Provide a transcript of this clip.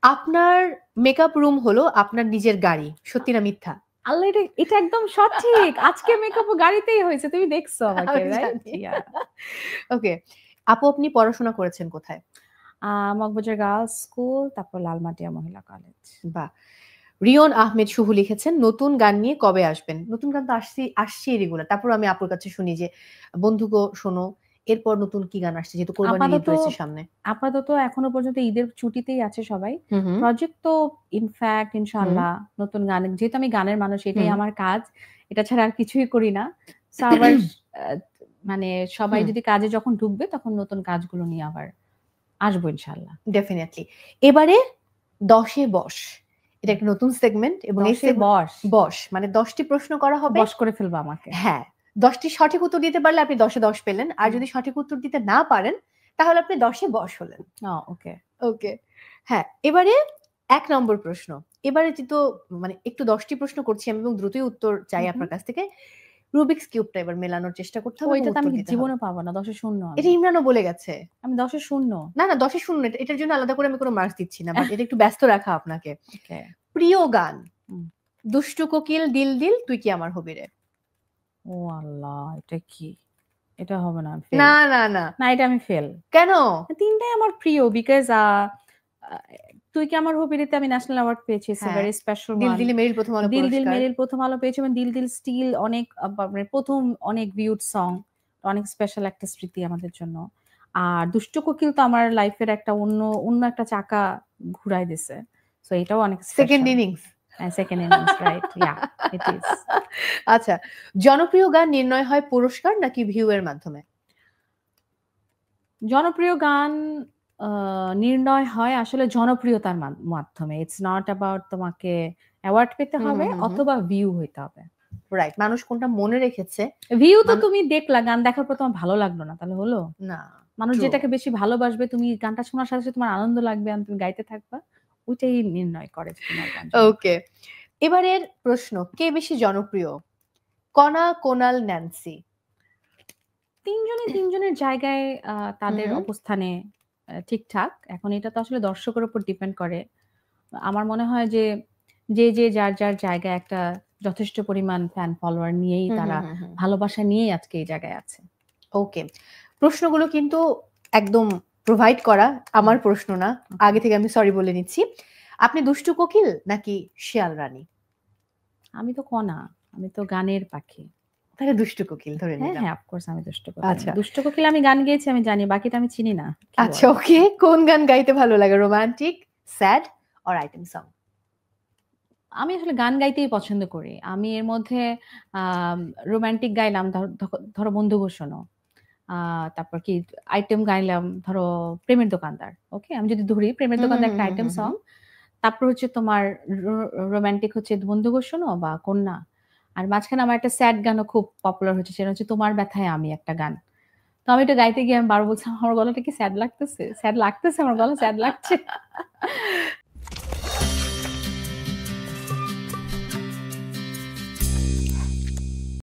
আপনার makeup room হলো আপনার নিজের গাড়ি, সত্যি না মিথ্যা? আল্লাহ, এটা একদম সঠিক। আজকে মেকআপ গাড়িতেই হয়েছে, তুমি দেখছো আমাকে, আমি রাইট? জানি। ওকে, আপু আপনি পড়াশোনা করেছেন কোথায়? মগবাজার গার্লস স্কুল, তারপর লালমাটিয়া মহিলা কলেজ। বাহ! রিয়ন আহমেদ শুভ লিখেছেন, নতুন গান নিয়ে কবে আসবেন? নতুন গান তো আসছেই রেগুলার। তারপর আমি আপুর কাছে শুনি যে বন্ধু গো শোনো, এরপর নতুন কি গান আসছে, যেহেতু কোরবানির ঈদ আপাতত রয়েছে সামনে। আপাতত এখনো পর্যন্ত ঈদের ছুটিতেই আছে সবাই। হুম, হুম, প্রজেক্ট তো ইনফ্যাক্ট হুম, ইনশাআল্লাহ নতুন গান, যেহেতু আমি গানের মানুষ, এটাই হুম, আমার কাজ। এটা ছাড়া আর কিছুই করি না। সো আবার আ মানে সবাই হুম, যদি কাজে যখন ঢুকবে তখন নতুন কাজগুলো নিয়ে আবার আসবো ইনশাআল্লাহ। ডেফিনিটলি। এবারে ১০ এ বস। এটা একটা নতুন সেগমেন্ট এবং এই ১০ এ বস। বস মানে ১০ টি প্রশ্ন করা হবে। বশ করে ফেলবা আমাকে। হ্যাঁ, ১০ টি সঠিক উত্তর দিতে পারলে আপনি ১০ এ ১০ পেলেন। আর হুম। যদি সঠিক উত্তর দিতে না পারেন, তাহলে আপনি ১০ এ বস হলেন। ওকে। ওকে। হ্যাঁ, এবারে ১ নম্বর প্রশ্ন। এবারে যেহেতু মানে একটু ১০ টি প্রশ্ন করছি আমি এবং দ্রুতই উত্তর চাই হুম, হুম। আপনার কাছ থেকে। রুবিকস কিউবটা এবার মেলানোর চেষ্টা করতে হবে এবং এটা তো উত্তর আমি দিতে হবে। জীবনে পাবো না। ১০ এ ০ এটা আমি। ইমরানও বলে গেছে। আমি ১০ এ ০। না, না ১০ এ শূন্য এটার জন্য আলাদা করে আমি কোনো মার্কস দিচ্ছি না। বাট এটা একটু ব্যস্ত রাখা আপনাকে। ওকে। প্রিয় গান, হুম। দুষ্টু কোকিল, দিল দিল, তুই কি আমার হবি রে? ও আল্লাহ! এটা কি? এটা হবে না, আমি ফেল। না, না, না। না, এটা আমি ফেল। কেন? ৩ টাই আমার প্রিয় বিকজ আ তুই কি আমার হবিতে আমি ন্যাশনাল অ্যাওয়ার্ড পেয়েছি। ইটস আ হ্যাঁ, ভেরি স্পেশাল দিল ওয়ান। দিলে মেরিল প্রথম আলো দিল দিল পুরস্কার। মেরিল ১ম আলো পেয়েছি এবং দিল দিল স্টিল অনেক মানে ১ম অনেক ভিউড সং। অনেক স্পেশাল একটা স্মৃতি আমাদের জন্য। আর দুষ্ট কোকিল তো আমার লাইফের একটা অন্য একটা চাকা ঘুরাই দিছে। সো এটাও অনেক second special. Innings. Second innings, right? Yeah, it is. আচ্ছা, জনপ্রিয় গান নির্ণয় হয় পুরস্কার নাকি ভিউ এর মাধ্যমে? জনপ্রিয় গান আ নির্ণয় হয় আসলে জনপ্রিয়তার মাধ্যমে। ইটস নট অ্যাবাউট তোমাকে অ্যাওয়ার্ড পেতে হুম, হবে হুম, হুম, হুম। অথবা ভিউ হইতে হবে। রাইট। মানুষ কোনটা মনে রেখেছে ভিউ তো মান তুমি দেখলা, গান দেখার পর তোমার ভালো লাগলো না, তাহলে হলো? না, মানুষ ট্রু। যেটাকে বেশি ভালোবাসবে, তুমি গানটা শোনার সাথে, সাথে তোমার আনন্দ লাগবে and তুমি গাইতে থাকবা। ওইটাই নির্ণয় করে যে তোমার গান ওকে। জনপ্রিয়। এবারের প্রশ্ন, কে বেশি জনপ্রিয়? কনা, কোনাল, ন্যান্সি? ৩ জনই ৩ জনের জায়গায় হুম, তাদের হুম। অবস্থানে ঠিকঠাক। এখন এটা তো আসলে দর্শকের উপর ডিপেন্ড করে। আমার মনে হয় যে, যে যার জায়গায় একটা যথেষ্ট পরিমাণ ফ্যান ফলোয়ার নিয়েই হুম, হুম, তারা হুম, হুম। ভালোবাসা নিয়েই আজকে এই জায়গায় আছে। ওকে। প্রশ্নগুলো কিন্তু একদম প্রোভাইড করা, হুম, আমার প্রশ্ন না। ওকে। আগে থেকে আমি সরি বলে নিচ্ছি। আপনি দুষ্টু কোকিল নাকি শিয়াল রানী? আমি তো কণা। আমি তো গানের পাখি। তাহলে দুষ্টু কোকিল ধরে হ্যাঁ, নিলাম। হ্যাঁ, অফ কোর্স আমি দুষ্ট কোকিল। আচ্ছা। দুষ্ট কোকিল আমি গান গেয়েছি আমি জানি। বাকিটা আমি চিনি না। কি আচ্ছা, বলো? ওকে। কোন গান গাইতে ভালো লাগে? Romantic, sad or item song? আমি আসলে গান গাইতেই পছন্দ করি। আমি এর মধ্যে আম রোমান্টিক গাইলাম, ধরো 'বন্ধু গো শোনো।' আ তারপর কি আইটেম গাইলাম, ধরো 'প্রেমের দোকানদার।' ওকে? আমি যদি ধরি 'প্রেমের হুম, হুম, দোকানদার' হুম, একটা হুম, আইটেম হুম, সং। হুম। তারপর হচ্ছে তোমার রো রোমান্টিক হচ্ছে 'বন্ধু গো শোনো' বা 'কন্যা।' আর মাঝখানে আমার একটা স্যাড গানও খুব পপুলার হচ্ছে। সেটা হচ্ছে 'তোমার ব্যথায় আমি' একটা গান। তো আমি এটা গাইতে গিয়ে আমি বারবার বলছিলাম, "আমার গলাটা কি স্যাড লাগতেছে? স্যাড লাগতেছে, আমার গলা স্যাড লাগছে।"